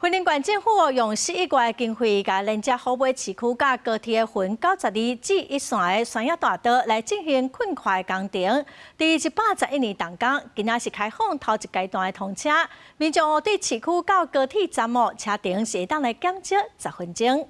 云林县政府用4亿元经费，甲连接后尾市区甲高铁的分92至1线的山野大道来进行困快工程。第111年动工，今仔是开放头一阶段的通车，民众对市区到高铁站务车程是会当来减少10分钟。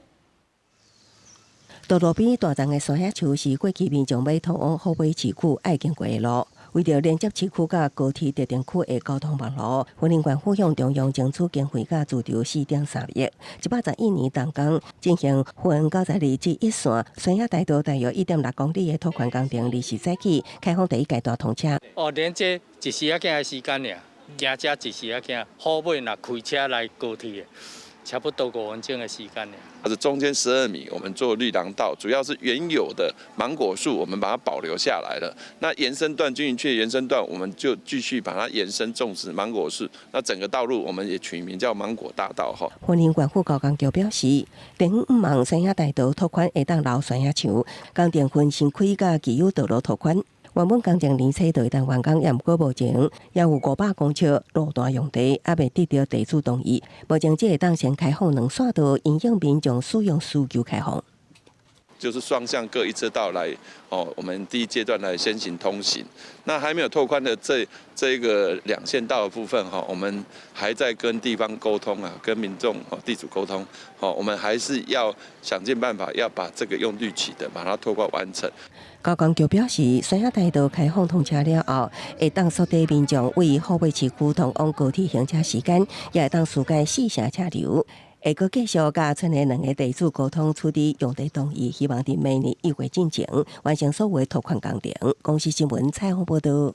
道路边大丛的山野树是过去民众要通往后尾市区爱经过的路。 为着连接市区甲高铁特定区的交通网络，云林县府向中央争取经费甲资助4.3亿，111年动工进行分92至1线山野大道大约1.6公里的拓宽工程，立时早起开放第一阶段通车。连这一时仔的时间尔，行车一时仔，后尾若开车来高铁，差不多5分钟的时间尔。 它是中间12米，我们做绿廊道，主要是原有的芒果树，我们把它保留下来了。那延伸段均匀区的延伸段，我们就继续把它延伸种植芒果树。那整个道路我们也取名叫芒果大道哈。云林县府高工局表示，第5望山野大道拓宽会当留山野墙，工程分新开甲既有道路拓宽。 原本工程年初就会当完工，也毋过目前也有500公尺路段用地，还未得到地主同意。目前只会当先开放2线道，因应民众使用需求开放。 就是双向各一车道来我们第一阶段来先行通行。那还没有拓宽的这个2线道的部分我们还在跟地方沟通啊，跟民众地主沟通我们还是要想尽办法要把这个用绿起的把它拓宽完成。 高工局表示，山野大道开放通车了后，会当缩短民众为后尾市区通往高铁行车时间，也会当疏解4城车流。 会阁继续甲村内2个地主沟通，取得用地同意，希望伫明年1月进前完成所有拓宽工程。公司新闻采访报道。